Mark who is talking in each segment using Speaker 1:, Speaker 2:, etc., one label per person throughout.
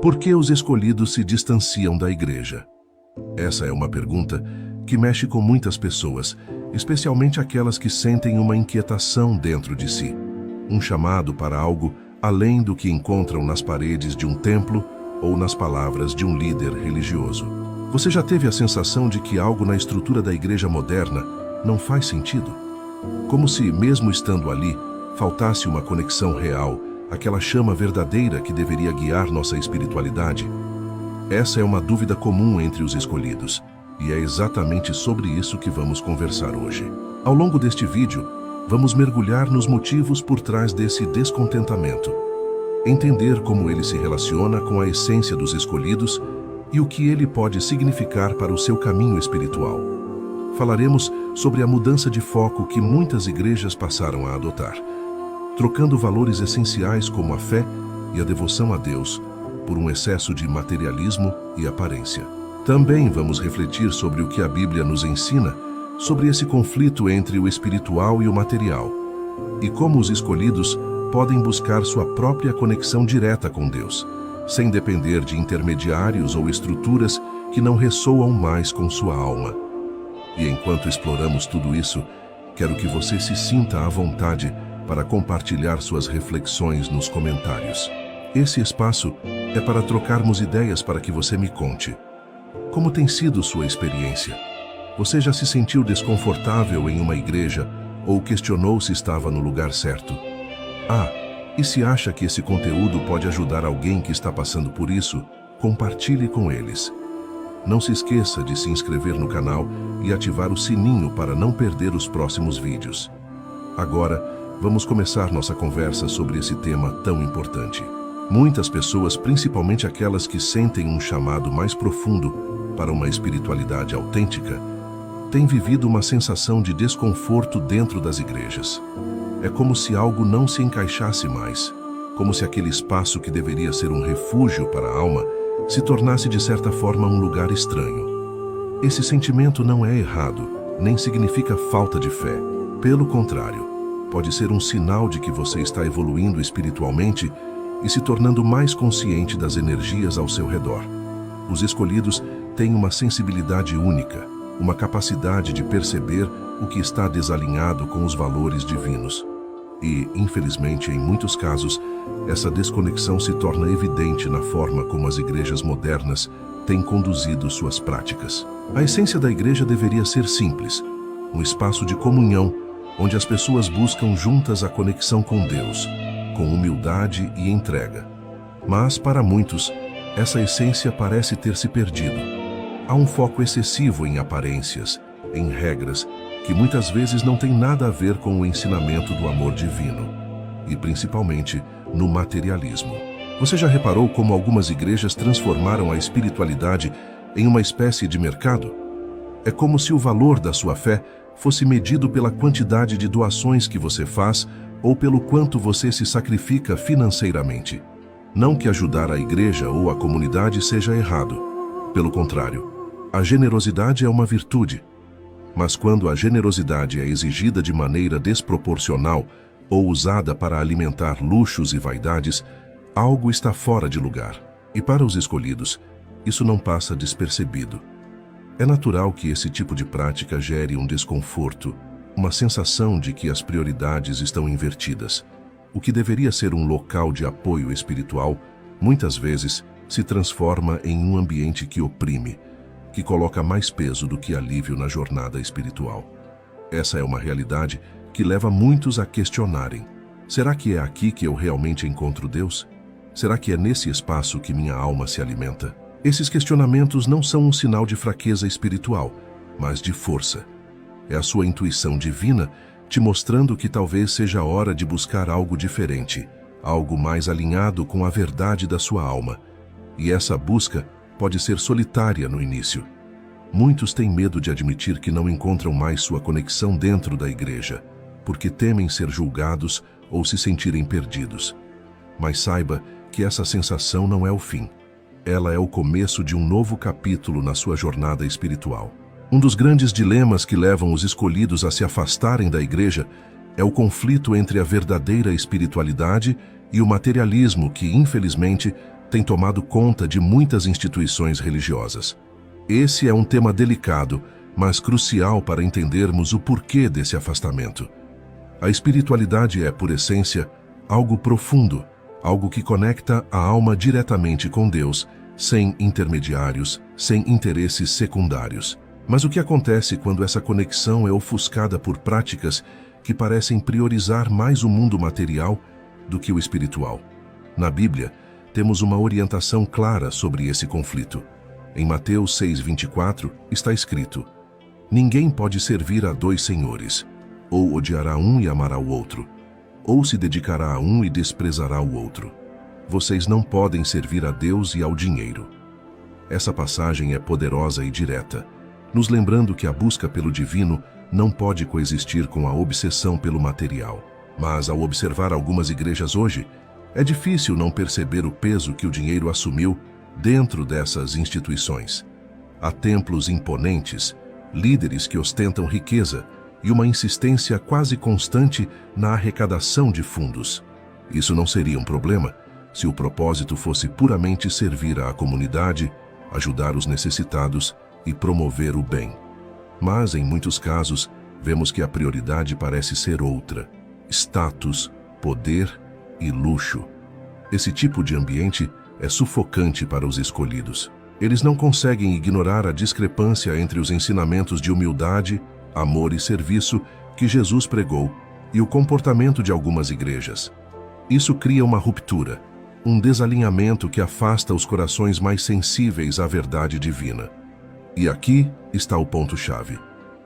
Speaker 1: Por que os escolhidos se distanciam da igreja? Essa é uma pergunta que mexe com muitas pessoas, especialmente aquelas que sentem uma inquietação dentro de si, um chamado para algo além do que encontram nas paredes de um templo ou nas palavras de um líder religioso. Você já teve a sensação de que algo na estrutura da igreja moderna não faz sentido? Como se, mesmo estando ali, faltasse uma conexão real, aquela chama verdadeira que deveria guiar nossa espiritualidade? Essa é uma dúvida comum entre os escolhidos, e é exatamente sobre isso que vamos conversar hoje. Ao longo deste vídeo, vamos mergulhar nos motivos por trás desse descontentamento, entender como ele se relaciona com a essência dos escolhidos e o que ele pode significar para o seu caminho espiritual. Falaremos sobre a mudança de foco que muitas igrejas passaram a adotar, trocando valores essenciais como a fé e a devoção a Deus por um excesso de materialismo e aparência. Também vamos refletir sobre o que a Bíblia nos ensina sobre esse conflito entre o espiritual e o material, e como os escolhidos podem buscar sua própria conexão direta com Deus, sem depender de intermediários ou estruturas que não ressoam mais com sua alma. E enquanto exploramos tudo isso, quero que você se sinta à vontade para compartilhar suas reflexões nos comentários. Esse espaço é para trocarmos ideias para que você me conte. Como tem sido sua experiência? Você já se sentiu desconfortável em uma igreja ou questionou se estava no lugar certo? E se acha que esse conteúdo pode ajudar alguém que está passando por isso, compartilhe com eles. Não se esqueça de se inscrever no canal e ativar o sininho para não perder os próximos vídeos. Agora, vamos começar nossa conversa sobre esse tema tão importante. Muitas pessoas, principalmente aquelas que sentem um chamado mais profundo para uma espiritualidade autêntica, têm vivido uma sensação de desconforto dentro das igrejas. É como se algo não se encaixasse mais, como se aquele espaço que deveria ser um refúgio para a alma se tornasse de certa forma um lugar estranho. Esse sentimento não é errado, nem significa falta de fé. Pelo contrário, pode ser um sinal de que você está evoluindo espiritualmente e se tornando mais consciente das energias ao seu redor. Os escolhidos têm uma sensibilidade única, uma capacidade de perceber o que está desalinhado com os valores divinos. E, infelizmente, em muitos casos, essa desconexão se torna evidente na forma como as igrejas modernas têm conduzido suas práticas. A essência da igreja deveria ser simples, um espaço de comunhão, onde as pessoas buscam juntas a conexão com Deus, com humildade e entrega. Mas, para muitos, essa essência parece ter se perdido. Há um foco excessivo em aparências, em regras, que muitas vezes não tem nada a ver com o ensinamento do amor divino, e principalmente no materialismo. Você já reparou como algumas igrejas transformaram a espiritualidade em uma espécie de mercado? É como se o valor da sua fé fosse medido pela quantidade de doações que você faz ou pelo quanto você se sacrifica financeiramente. Não que ajudar a igreja ou a comunidade seja errado. Pelo contrário, a generosidade é uma virtude. Mas quando a generosidade é exigida de maneira desproporcional ou usada para alimentar luxos e vaidades, algo está fora de lugar. E para os escolhidos, isso não passa despercebido. É natural que esse tipo de prática gere um desconforto, uma sensação de que as prioridades estão invertidas. O que deveria ser um local de apoio espiritual, muitas vezes se transforma em um ambiente que oprime, que coloca mais peso do que alívio na jornada espiritual. Essa é uma realidade que leva muitos a questionarem: será que é aqui que eu realmente encontro Deus? Será que é nesse espaço que minha alma se alimenta? Esses questionamentos não são um sinal de fraqueza espiritual, mas de força. É a sua intuição divina te mostrando que talvez seja a hora de buscar algo diferente, algo mais alinhado com a verdade da sua alma. E essa busca pode ser solitária no início. Muitos têm medo de admitir que não encontram mais sua conexão dentro da igreja, porque temem ser julgados ou se sentirem perdidos. Mas saiba que essa sensação não é o fim. Ela é o começo de um novo capítulo na sua jornada espiritual. Um dos grandes dilemas que levam os escolhidos a se afastarem da igreja é o conflito entre a verdadeira espiritualidade e o materialismo que, infelizmente, tem tomado conta de muitas instituições religiosas. Esse é um tema delicado, mas crucial para entendermos o porquê desse afastamento. A espiritualidade é, por essência, algo profundo, algo que conecta a alma diretamente com Deus, sem intermediários, sem interesses secundários. Mas o que acontece quando essa conexão é ofuscada por práticas que parecem priorizar mais o mundo material do que o espiritual? Na Bíblia, temos uma orientação clara sobre esse conflito. Em Mateus 6:24 está escrito: ninguém pode servir a dois senhores, ou odiará um e amará o outro, ou se dedicará a um e desprezará o outro. Vocês não podem servir a Deus e ao dinheiro. Essa passagem é poderosa e direta, nos lembrando que a busca pelo divino não pode coexistir com a obsessão pelo material. Mas, ao observar algumas igrejas hoje, é difícil não perceber o peso que o dinheiro assumiu dentro dessas instituições. Há templos imponentes, líderes que ostentam riqueza e uma insistência quase constante na arrecadação de fundos. Isso não seria um problema se o propósito fosse puramente servir à comunidade, ajudar os necessitados e promover o bem. Mas, em muitos casos, vemos que a prioridade parece ser outra: status, poder e luxo. Esse tipo de ambiente é sufocante para os escolhidos. Eles não conseguem ignorar a discrepância entre os ensinamentos de humildade, amor e serviço que Jesus pregou e o comportamento de algumas igrejas. Isso cria uma ruptura, um desalinhamento que afasta os corações mais sensíveis à verdade divina. E aqui está o ponto-chave.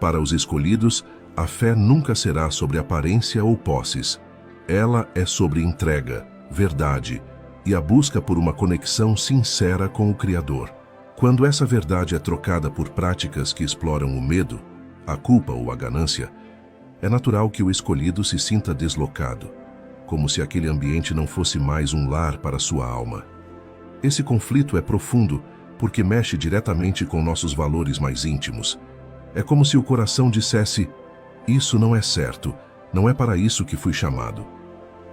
Speaker 1: Para os escolhidos, a fé nunca será sobre aparência ou posses. Ela é sobre entrega, verdade e a busca por uma conexão sincera com o Criador. Quando essa verdade é trocada por práticas que exploram o medo, a culpa ou a ganância, é natural que o escolhido se sinta deslocado, como se aquele ambiente não fosse mais um lar para sua alma. Esse conflito é profundo porque mexe diretamente com nossos valores mais íntimos. É como se o coração dissesse: isso não é certo, não é para isso que fui chamado.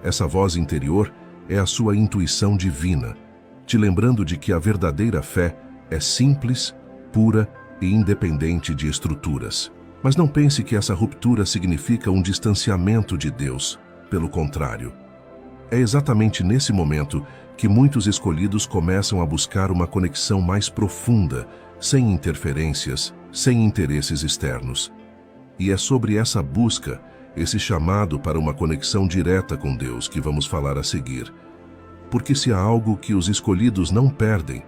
Speaker 1: Essa voz interior é a sua intuição divina, te lembrando de que a verdadeira fé é simples, pura e independente de estruturas. Mas não pense que essa ruptura significa um distanciamento de Deus. Pelo contrário, é exatamente nesse momento que muitos escolhidos começam a buscar uma conexão mais profunda, sem interferências, sem interesses externos. E é sobre essa busca, esse chamado para uma conexão direta com Deus que vamos falar a seguir. Porque se há algo que os escolhidos não perdem,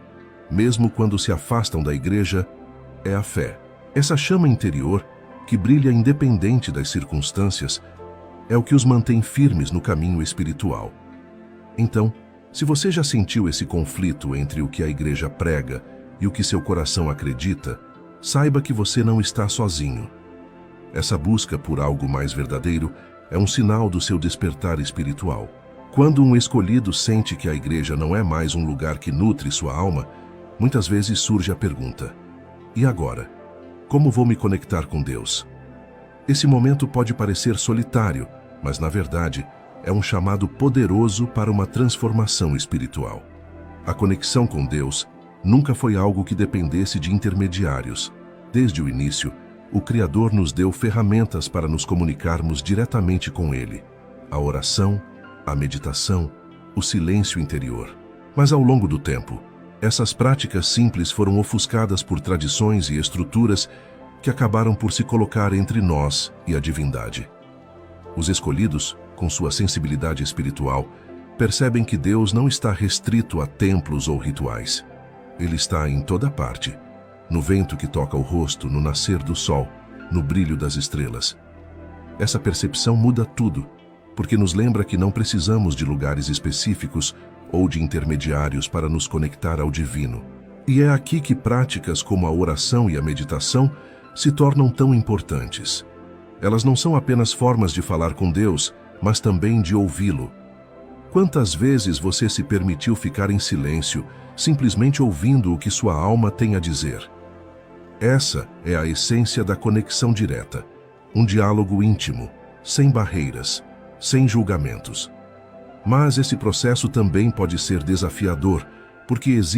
Speaker 1: mesmo quando se afastam da igreja, é a fé. Essa chama interior, que brilha independente das circunstâncias, é o que os mantém firmes no caminho espiritual. Então, se você já sentiu esse conflito entre o que a igreja prega e o que seu coração acredita, saiba que você não está sozinho. Essa busca por algo mais verdadeiro é um sinal do seu despertar espiritual. Quando um escolhido sente que a igreja não é mais um lugar que nutre sua alma, muitas vezes surge a pergunta: e agora? Como vou me conectar com Deus? Esse momento pode parecer solitário, mas na verdade é um chamado poderoso para uma transformação espiritual. A conexão com Deus nunca foi algo que dependesse de intermediários. Desde o início, o Criador nos deu ferramentas para nos comunicarmos diretamente com Ele: a oração, a meditação, o silêncio interior. Mas ao longo do tempo, essas práticas simples foram ofuscadas por tradições e estruturas que acabaram por se colocar entre nós e a divindade. Os escolhidos, com sua sensibilidade espiritual, percebem que Deus não está restrito a templos ou rituais. Ele está em toda parte, no vento que toca o rosto, no nascer do sol, no brilho das estrelas. Essa percepção muda tudo, porque nos lembra que não precisamos de lugares específicos ou de intermediários para nos conectar ao divino. E é aqui que práticas como a oração e a meditação se tornam tão importantes. Elas não são apenas formas de falar com Deus, mas também de ouvi-lo. Quantas vezes você se permitiu ficar em silêncio, simplesmente ouvindo o que sua alma tem a dizer? Essa é a essência da conexão direta, um diálogo íntimo, sem barreiras, sem julgamentos. Mas esse processo também pode ser desafiador, porque existe